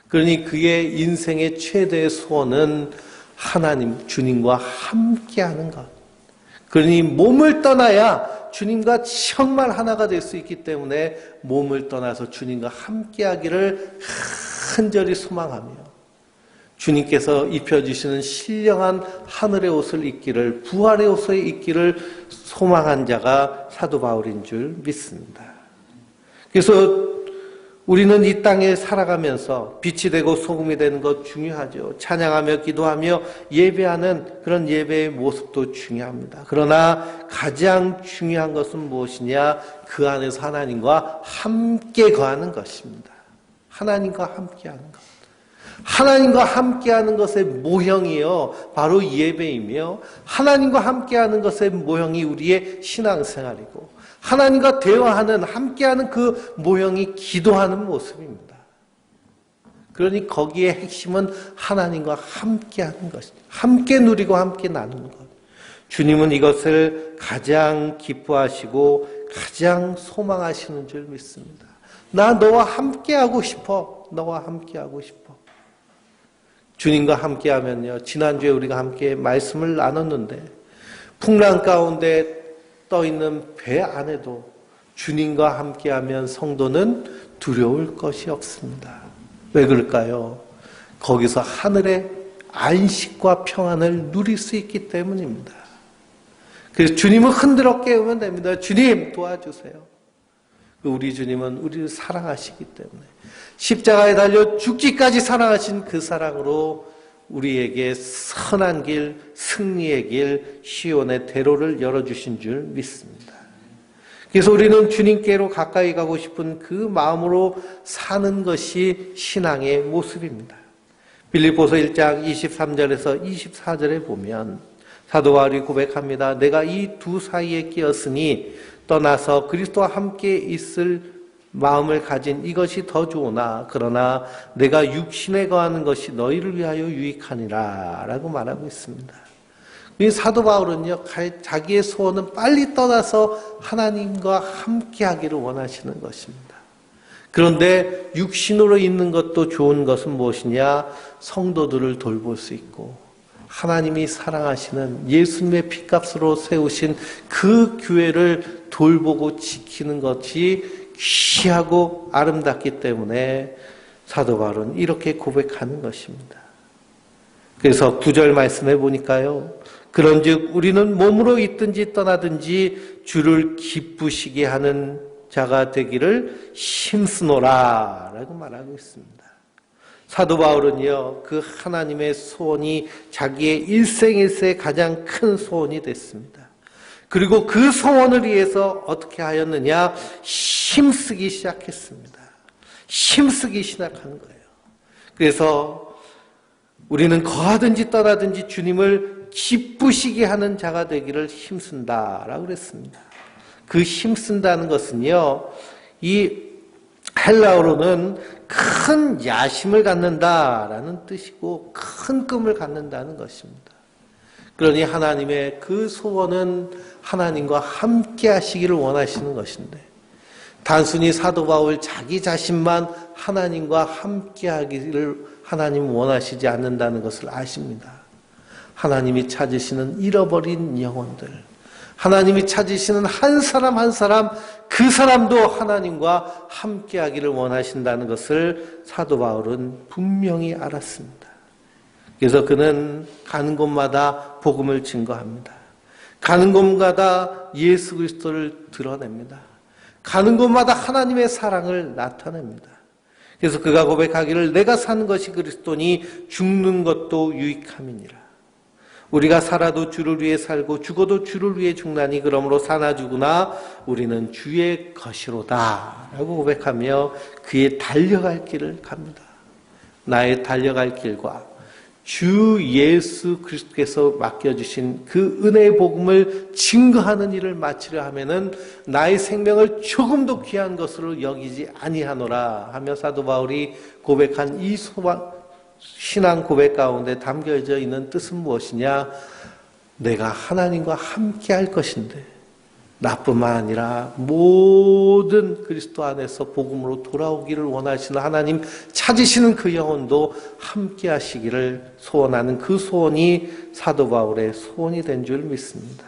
그러니 그의 인생의 최대의 소원은 하나님, 주님과 함께하는 것. 그러니 몸을 떠나야 주님과 정말 하나가 될 수 있기 때문에 몸을 떠나서 주님과 함께하기를 간절히 소망하며 주님께서 입혀주시는 신령한 하늘의 옷을 입기를, 부활의 옷을 입기를 소망한 자가 사도 바울인 줄 믿습니다. 그래서 우리는 이 땅에 살아가면서 빛이 되고 소금이 되는 것 중요하죠. 찬양하며 기도하며 예배하는 그런 예배의 모습도 중요합니다. 그러나 가장 중요한 것은 무엇이냐? 그 안에서 하나님과 함께 거하는 것입니다. 하나님과 함께하는 것. 하나님과 함께하는 것의 모형이요, 바로 예배이며, 하나님과 함께하는 것의 모형이 우리의 신앙생활이고, 하나님과 대화하는, 함께하는 그 모형이 기도하는 모습입니다. 그러니 거기에 핵심은 하나님과 함께하는 것입니다. 함께 누리고 함께 나누는 것. 주님은 이것을 가장 기뻐하시고 가장 소망하시는 줄 믿습니다. 나 너와 함께하고 싶어. 너와 함께하고 싶어. 주님과 함께하면요, 지난주에 우리가 함께 말씀을 나눴는데 풍랑 가운데 떠있는 배 안에도 주님과 함께하면 성도는 두려울 것이 없습니다. 왜 그럴까요? 거기서 하늘의 안식과 평안을 누릴 수 있기 때문입니다. 그래서 주님을 흔들어 깨우면 됩니다. 주님 도와주세요. 우리 주님은 우리를 사랑하시기 때문에 십자가에 달려 죽기까지 사랑하신 그 사랑으로 우리에게 선한 길, 승리의 길, 시온의 대로를 열어주신 줄 믿습니다. 그래서 우리는 주님께로 가까이 가고 싶은 그 마음으로 사는 것이 신앙의 모습입니다. 빌립보서 1장 23절에서 24절에 보면 사도 바울이 고백합니다. 내가 이 두 사이에 끼었으니 떠나서 그리스도와 함께 있을 마음을 가진 이것이 더 좋으나 그러나 내가 육신에 거하는 것이 너희를 위하여 유익하니라 라고 말하고 있습니다. 이 사도 바울은요, 자기의 소원은 빨리 떠나서 하나님과 함께 하기를 원하시는 것입니다. 그런데 육신으로 있는 것도 좋은 것은 무엇이냐? 성도들을 돌볼 수 있고 하나님이 사랑하시는 예수님의 피값으로 세우신 그 교회를 돌보고 지키는 것이 귀하고 아름답기 때문에 사도 바울은 이렇게 고백하는 것입니다. 그래서 9절 말씀해 보니까요, 그런즉 우리는 몸으로 있든지 떠나든지 주를 기쁘시게 하는 자가 되기를 힘쓰노라 라고 말하고 있습니다. 사도 바울은요, 그 하나님의 소원이 자기의 일생일세의 가장 큰 소원이 됐습니다. 그리고 그 소원을 위해서 어떻게 하였느냐? 힘쓰기 시작했습니다. 힘쓰기 시작한 거예요. 그래서 우리는 거하든지 떠나든지 주님을 기쁘시게 하는 자가 되기를 힘쓴다라고 그랬습니다. 그 힘쓴다는 것은요, 이 헬라어로는 큰 야심을 갖는다라는 뜻이고 큰 꿈을 갖는다는 것입니다. 그러니 하나님의 그 소원은 하나님과 함께 하시기를 원하시는 것인데 단순히 사도 바울 자기 자신만 하나님과 함께 하기를 하나님 원하시지 않는다는 것을 아십니다. 하나님이 찾으시는 잃어버린 영혼들, 하나님이 찾으시는 한 사람 한 사람, 그 사람도 하나님과 함께 하기를 원하신다는 것을 사도 바울은 분명히 알았습니다. 그래서 그는 가는 곳마다 복음을 증거합니다. 가는 곳마다 예수 그리스도를 드러냅니다. 가는 곳마다 하나님의 사랑을 나타냅니다. 그래서 그가 고백하기를 내가 사는 것이 그리스도니 죽는 것도 유익함이니라. 우리가 살아도 주를 위해 살고 죽어도 주를 위해 죽나니 그러므로 사나 죽으나 우리는 주의 것이로다 라고 고백하며 그의 달려갈 길을 갑니다. 나의 달려갈 길과 주 예수 그리스도께서 맡겨주신 그 은혜의 복음을 증거하는 일을 마치려 하면은 나의 생명을 조금도 귀한 것으로 여기지 아니하노라 하며 사도 바울이 고백한 이 신앙 고백 가운데 담겨져 있는 뜻은 무엇이냐? 내가 하나님과 함께 할 것인데 나뿐만 아니라 모든 그리스도 안에서 복음으로 돌아오기를 원하시는 하나님 찾으시는 그 영혼도 함께 하시기를 소원하는 그 소원이 사도 바울의 소원이 된 줄 믿습니다.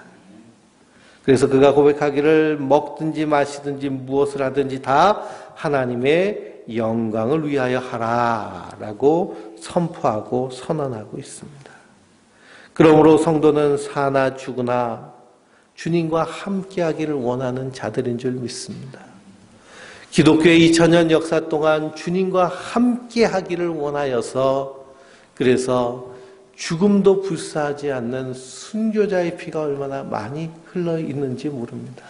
그래서 그가 고백하기를 먹든지 마시든지 무엇을 하든지 다 하나님의 영광을 위하여 하라라고 선포하고 선언하고 있습니다. 그러므로 성도는 사나 죽으나 주님과 함께하기를 원하는 자들인 줄 믿습니다. 기독교의 2000년 역사 동안 주님과 함께하기를 원하여서 그래서 죽음도 불사하지 않는 순교자의 피가 얼마나 많이 흘러 있는지 모릅니다.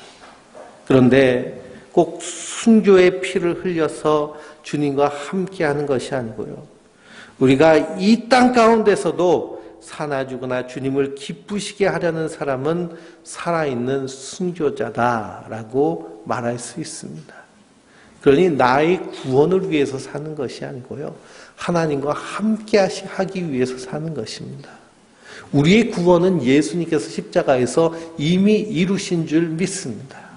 그런데 꼭 순교의 피를 흘려서 주님과 함께하는 것이 아니고요. 우리가 이 땅 가운데서도 사나 죽으나 주님을 기쁘시게 하려는 사람은 살아있는 순교자다라고 말할 수 있습니다. 그러니 나의 구원을 위해서 사는 것이 아니고요. 하나님과 함께 하기 위해서 사는 것입니다. 우리의 구원은 예수님께서 십자가에서 이미 이루신 줄 믿습니다.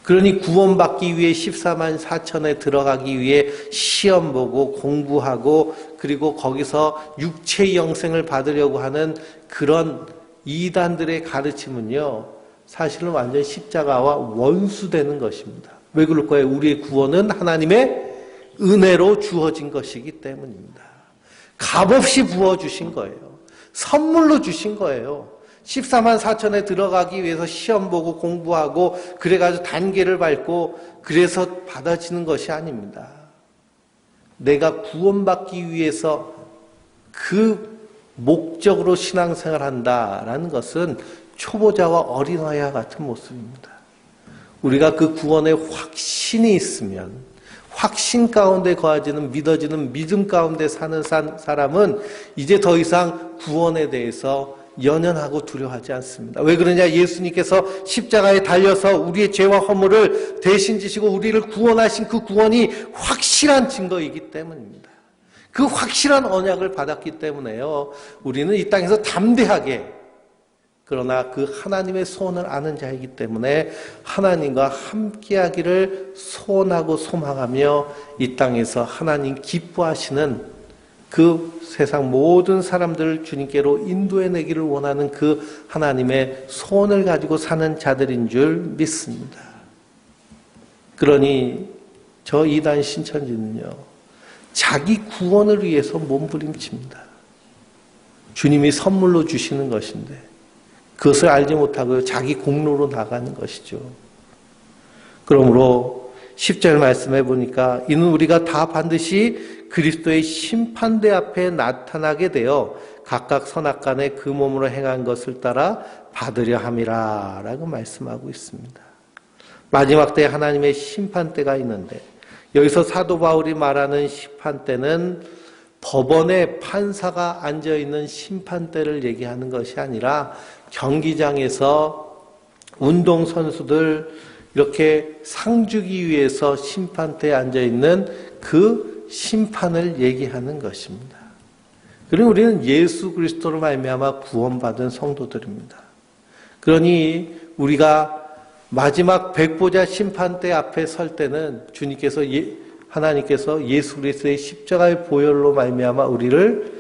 그러니 구원받기 위해 14만 4천에 들어가기 위해 시험 보고 공부하고 그리고 거기서 육체의 영생을 받으려고 하는 그런 이단들의 가르침은요. 사실은 완전 십자가와 원수되는 것입니다. 왜 그럴까요? 우리의 구원은 하나님의 은혜로 주어진 것이기 때문입니다. 값없이 부어주신 거예요. 선물로 주신 거예요. 14만 4천에 들어가기 위해서 시험 보고 공부하고 그래가지고 단계를 밟고 그래서 받아지는 것이 아닙니다. 내가 구원받기 위해서 그 목적으로 신앙생활 한다라는 것은 초보자와 어린아이와 같은 모습입니다. 우리가 그 구원의 확신이 있으면 확신 가운데 거하지는 믿어지는 믿음 가운데 사는 사람은 이제 더 이상 구원에 대해서 연연하고 두려워하지 않습니다. 왜 그러냐? 예수님께서 십자가에 달려서 우리의 죄와 허물을 대신 지시고 우리를 구원하신 그 구원이 확실한 증거이기 때문입니다. 그 확실한 언약을 받았기 때문에요. 우리는 이 땅에서 담대하게 그러나 그 하나님의 소원을 아는 자이기 때문에 하나님과 함께하기를 소원하고 소망하며 이 땅에서 하나님 기뻐하시는 그 세상 모든 사람들을 주님께로 인도해내기를 원하는 그 하나님의 소원을 가지고 사는 자들인 줄 믿습니다. 그러니 저 이단 신천지는요. 자기 구원을 위해서 몸부림칩니다. 주님이 선물로 주시는 것인데 그것을 알지 못하고 자기 공로로 나가는 것이죠. 그러므로 10절 말씀해 보니까 이는 우리가 다 반드시 그리스도의 심판대 앞에 나타나게 되어 각각 선악간에 그 몸으로 행한 것을 따라 받으려 함이라 라고 말씀하고 있습니다. 마지막 때 하나님의 심판대가 있는데 여기서 사도 바울이 말하는 심판대는 법원에 판사가 앉아있는 심판대를 얘기하는 것이 아니라 경기장에서 운동선수들 이렇게 상 주기 위해서 심판대에 앉아있는 그 심판을 얘기하는 것입니다. 그리고 우리는 예수 그리스도로 말미암아 구원받은 성도들입니다. 그러니 우리가 마지막 백보자 심판대 앞에 설 때는 주님께서 하나님께서 예수 그리스도의 십자가의 보혈로 말미암아 우리를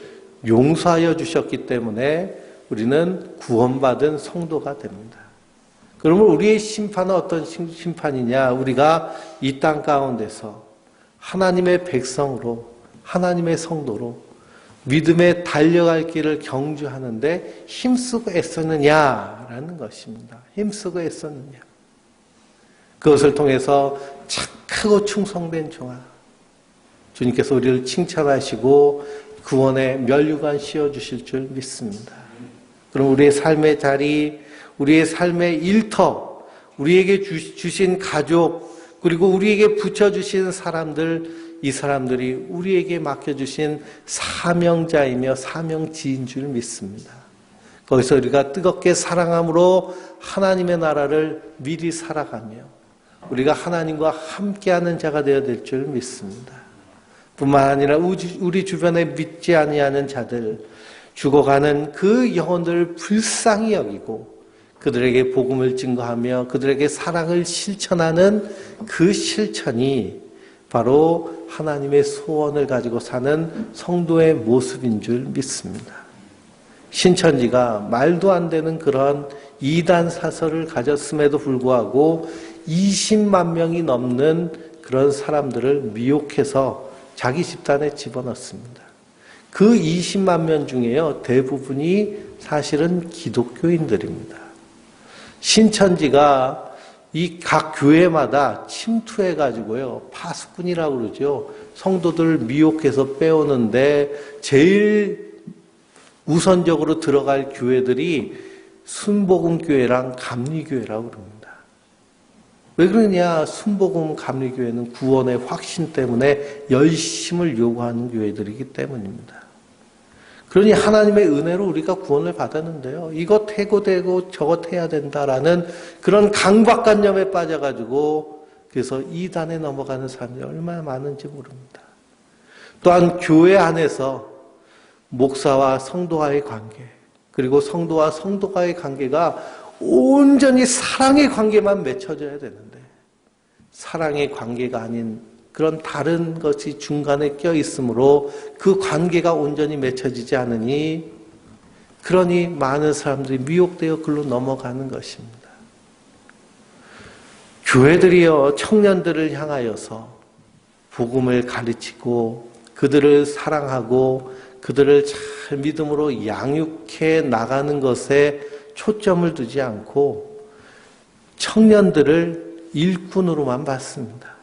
용서하여 주셨기 때문에 우리는 구원받은 성도가 됩니다. 그러면 우리의 심판은 어떤 심판이냐? 우리가 이 땅 가운데서 하나님의 백성으로 하나님의 성도로 믿음에 달려갈 길을 경주하는데 힘쓰고 애썼느냐라는 것입니다. 힘쓰고 애썼느냐. 그것을 통해서 착하고 충성된 종아, 주님께서 우리를 칭찬하시고 구원의 면류관 씌워주실 줄 믿습니다. 그럼 우리의 삶의 자리, 우리의 삶의 일터, 우리에게 주신 가족, 그리고 우리에게 붙여주신 사람들, 이 사람들이 우리에게 맡겨주신 사명자이며 사명지인 줄 믿습니다. 거기서 우리가 뜨겁게 사랑함으로 하나님의 나라를 미리 살아가며 우리가 하나님과 함께하는 자가 되어야 될 줄 믿습니다. 뿐만 아니라 우리 주변에 믿지 아니하는 자들, 죽어가는 그 영혼들을 불쌍히 여기고 그들에게 복음을 증거하며 그들에게 사랑을 실천하는 그 실천이 바로 하나님의 소원을 가지고 사는 성도의 모습인 줄 믿습니다. 신천지가 말도 안 되는 그런 이단 사설을 가졌음에도 불구하고 20만 명이 넘는 그런 사람들을 미혹해서 자기 집단에 집어넣습니다. 그 20만 명 중에요, 대부분이 사실은 기독교인들입니다. 신천지가 이 각 교회마다 침투해가지고요, 파수꾼이라고 그러죠. 성도들 미혹해서 빼오는데 제일 우선적으로 들어갈 교회들이 순복음교회랑 감리교회라고 그럽니다. 왜 그러냐? 순복음 감리교회는 구원의 확신 때문에 열심을 요구하는 교회들이기 때문입니다. 그러니 하나님의 은혜로 우리가 구원을 받았는데요, 이것 해고되고 저것 해야 된다라는 그런 강박관념에 빠져가지고 그래서 이단에 넘어가는 사람들이 얼마나 많은지 모릅니다. 또한 교회 안에서 목사와 성도와의 관계, 그리고 성도와 성도와의 관계가 온전히 사랑의 관계만 맺혀져야 되는데 사랑의 관계가 아닌 그런 다른 것이 중간에 껴있으므로 그 관계가 온전히 맺혀지지 않으니 그러니 많은 사람들이 미혹되어 글로 넘어가는 것입니다. 교회들이요, 청년들을 향하여서 복음을 가르치고 그들을 사랑하고 그들을 잘 믿음으로 양육해 나가는 것에 초점을 두지 않고 청년들을 일꾼으로만 봤습니다.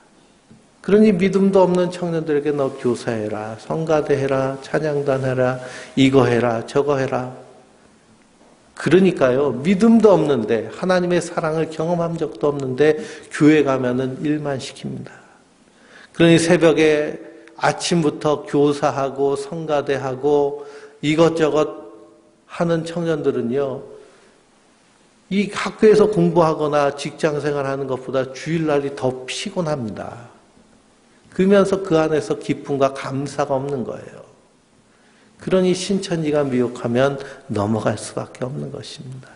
그러니 믿음도 없는 청년들에게 너 교사해라, 성가대 해라, 찬양단 해라, 이거 해라, 저거 해라. 그러니까요, 믿음도 없는데 하나님의 사랑을 경험한 적도 없는데 교회 가면은 일만 시킵니다. 그러니 새벽에 아침부터 교사하고 성가대하고 이것저것 하는 청년들은요, 이 학교에서 공부하거나 직장생활하는 것보다 주일날이 더 피곤합니다. 그러면서 그 안에서 기쁨과 감사가 없는 거예요. 그러니 신천지가 미혹하면 넘어갈 수밖에 없는 것입니다.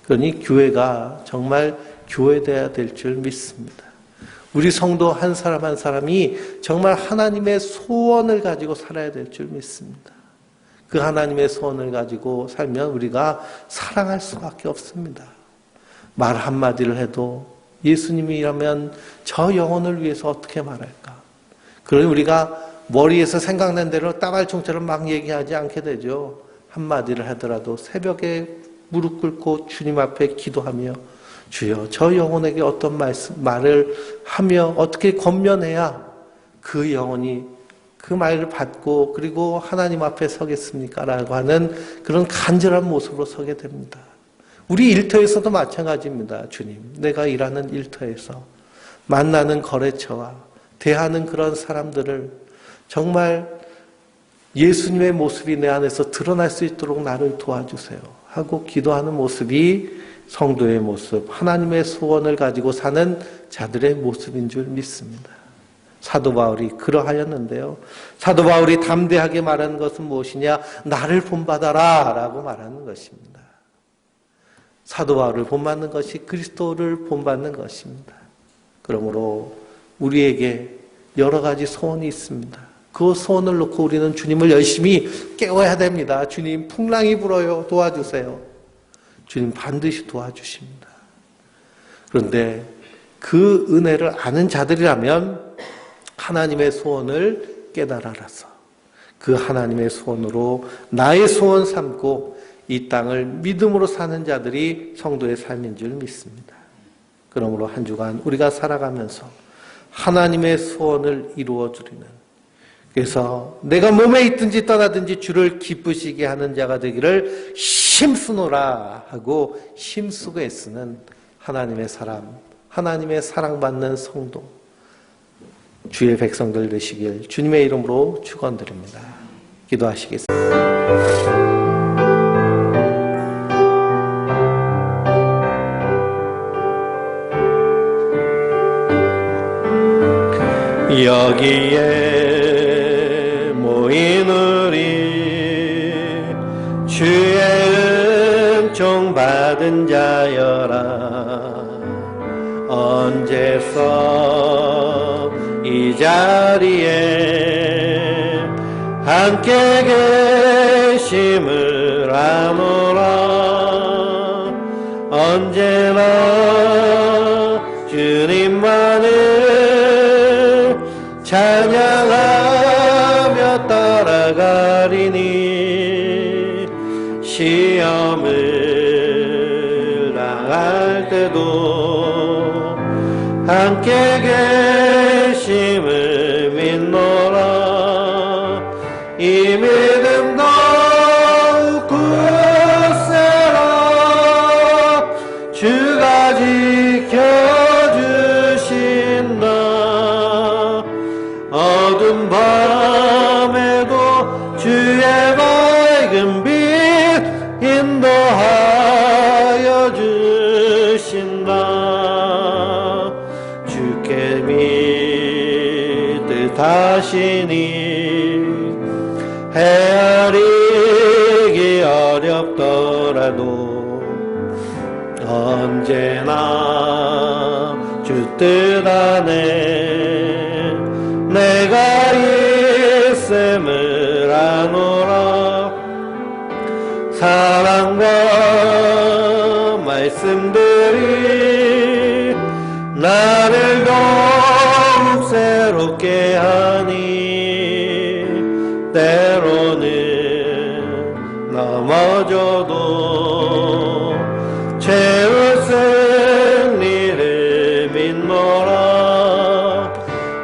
그러니 교회가 정말 교회되어야 될 줄 믿습니다. 우리 성도 한 사람 한 사람이 정말 하나님의 소원을 가지고 살아야 될 줄 믿습니다. 그 하나님의 소원을 가지고 살면 우리가 사랑할 수밖에 없습니다. 말 한마디를 해도 예수님이라면 저 영혼을 위해서 어떻게 말할까? 그러니 우리가 머리에서 생각난 대로 따발총처럼 막 얘기하지 않게 되죠. 한마디를 하더라도 새벽에 무릎 꿇고 주님 앞에 기도하며 주여 저 영혼에게 어떤 말을 하며 어떻게 권면해야 그 영혼이 그 말을 받고 그리고 하나님 앞에 서겠습니까? 라고 하는 그런 간절한 모습으로 서게 됩니다. 우리 일터에서도 마찬가지입니다. 주님, 내가 일하는 일터에서 만나는 거래처와 대하는 그런 사람들을 정말 예수님의 모습이 내 안에서 드러날 수 있도록 나를 도와주세요 하고 기도하는 모습이 성도의 모습, 하나님의 소원을 가지고 사는 자들의 모습인 줄 믿습니다. 사도 바울이 그러하였는데요. 사도 바울이 담대하게 말하는 것은 무엇이냐? 나를 본받아라 라고 말하는 것입니다. 사도 바울을 본받는 것이 그리스도를 본받는 것입니다. 그러므로 우리에게 여러 가지 소원이 있습니다. 그 소원을 놓고 우리는 주님을 열심히 깨워야 됩니다. 주님, 풍랑이 불어요. 도와주세요. 주님 반드시 도와주십니다. 그런데 그 은혜를 아는 자들이라면 하나님의 소원을 깨달아 알아서 그 하나님의 소원으로 나의 소원 삼고 이 땅을 믿음으로 사는 자들이 성도의 삶인 줄 믿습니다. 그러므로 한 주간 우리가 살아가면서 하나님의 소원을 이루어 주리는, 그래서 내가 몸에 있든지 떠나든지 주를 기쁘시게 하는 자가 되기를 힘쓰노라 하고 힘쓰고 애쓰는 하나님의 사람, 하나님의 사랑받는 성도, 주의 백성들 되시길 주님의 이름으로 축원드립니다. 기도하시겠습니다. 여기에 모인 우리 주의 은총 받은 자여라. 언제서 이 자리에 함께 계심을 아노라. 언제나 주님만을 찬양하며 따라가리니 시험을 당할 때도 함께 계심을 믿노라. 이 믿음 더욱 굳세라. 주가 지켜주신다. 어두운 밤에도 주의 밝은 빛 인도하여 주신다. 주께 믿듯하시니 헤아리기 어렵더라도 언제나 주 뜻 안에 내가 있음을 아노라. 사랑과 말씀들이 나를 더욱 새롭게 하니 때로는 넘어져도 채울 승리를 믿노라.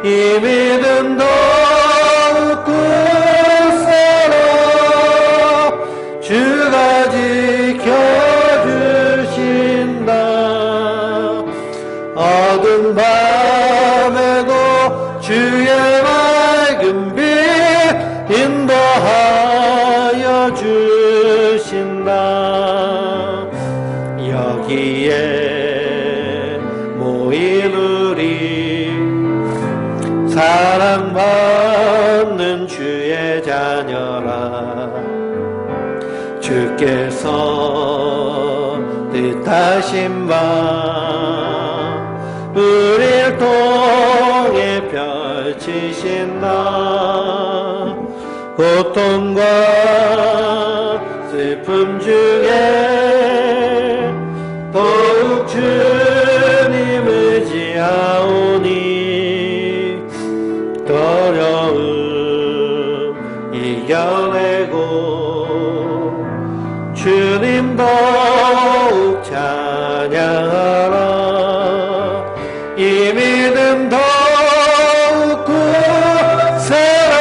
이 믿음 더욱 굳세라. 주가 지켜주신다. 어두운 밤에도 주의 밝은 빛 인도하여 주신다. 여기에 모인 우리 사랑받는 주의 자녀라. 주께서 뜻하신 바 우릴 통해 펼치신다. 고통과 슬픔 중에 더욱 주님 의지하오니 어려움 이겨내고 주님 더욱 찬양하라. 이 믿음 더욱 굳세라.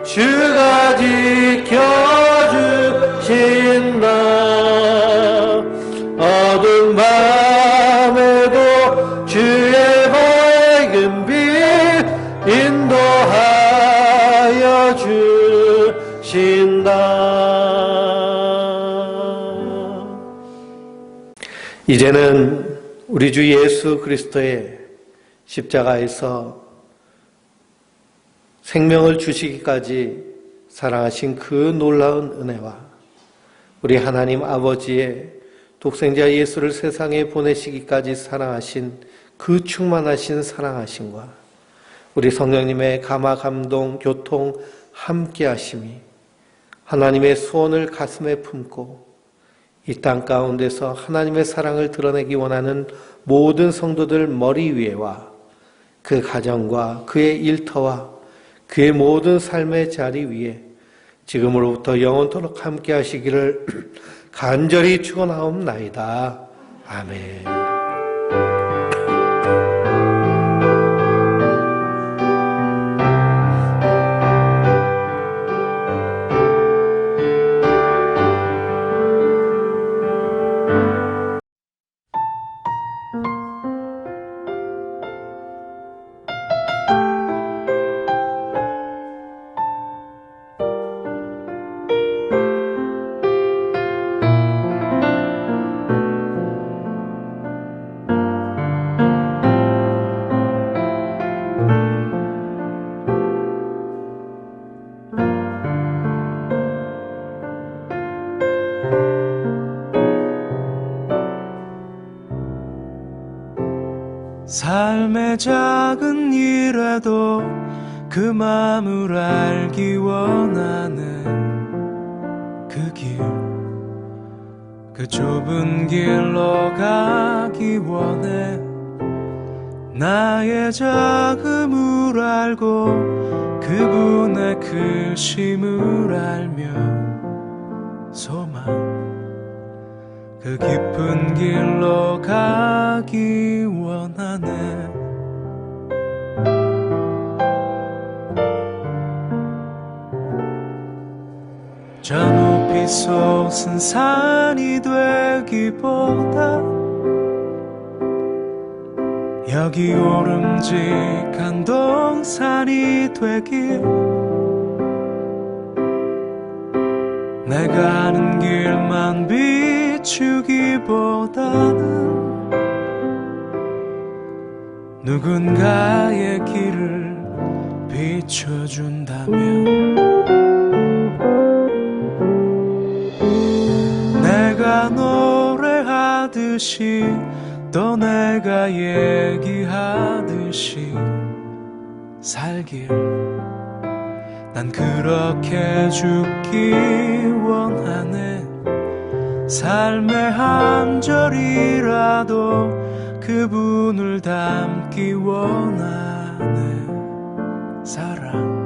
주가 지켜주신다. 어두운 밤에도 주의 밝은 빛 인도하여 주신다. 이제는 우리 주 예수 그리스도의 십자가에서 생명을 주시기까지 사랑하신 그 놀라운 은혜와 우리 하나님 아버지의 독생자 예수를 세상에 보내시기까지 사랑하신 그 충만하신 사랑하심과 우리 성령님의 감화, 감동, 교통 함께 하심이 하나님의 소원을 가슴에 품고 이 땅 가운데서 하나님의 사랑을 드러내기 원하는 모든 성도들 머리 위에와 그 가정과 그의 일터와 그의 모든 삶의 자리 위에 지금으로부터 영원토록 함께 하시기를 간절히 축원하옵나이다. 아멘. 삶의 작은 일에도 그 마음을 알기 원하는 그 길, 그 좁은 길로 가기 원해. 나의 작음을 알고 그분의 크심을 알며 소망, 그 깊은 길로 가기 원하네. 저 높이 솟은 산이 되기보다 여기 오름직한 동산이 되길, 내가 아는 길만 비추기보다는 누군가의 길을 비춰준다면, 내가 노래하듯이 또 내가 얘기하듯이 살길, 난 그렇게 죽기 원하네. 삶의 한 절이라도 그분을 닮기 원하네. 사랑,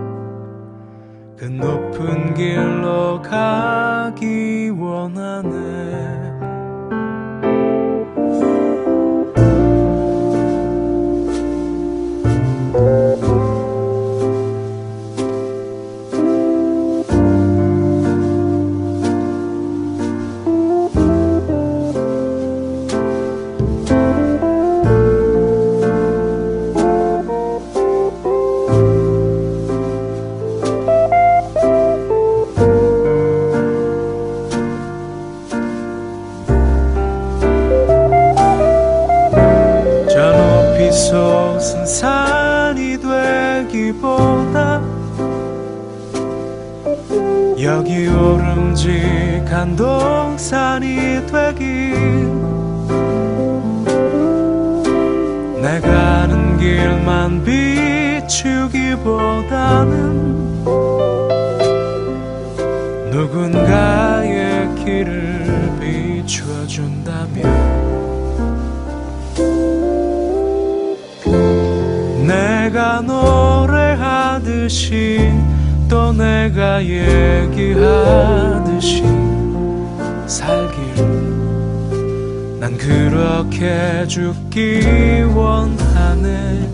그 높은 길로 가기 원하네. 솟은 산이 되기보다 여기 오름직한 동산이 되길, 내가 아는 길만 비추기보다는 누군가의 길을 비춰준다면, 내가 노래하듯이 또 내가 얘기하듯이 살길, 난 그렇게 죽기 원하네.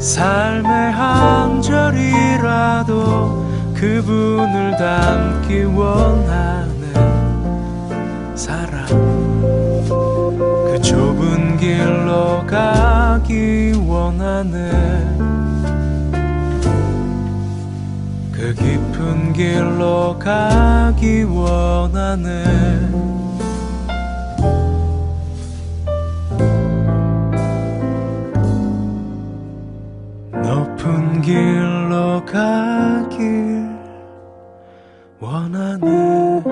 삶의 한 절이라도 그분을 닮기 원하네. 사랑, 그 좁은 길로 가기 원하네. 그 깊은 길로 가기 원하네. 높은 길로 가길 원하네.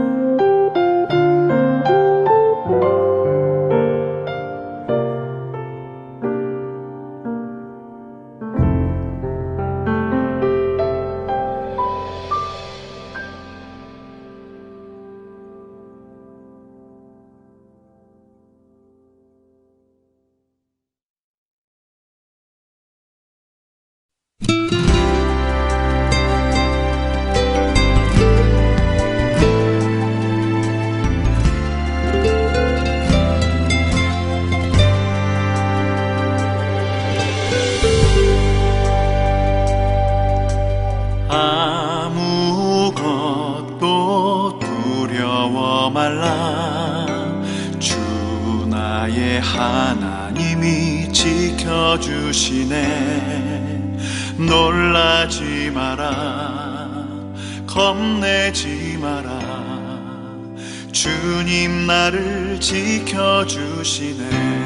지켜주시네. 놀라지 마라, 겁내지 마라. 주님 나를 지켜주시네.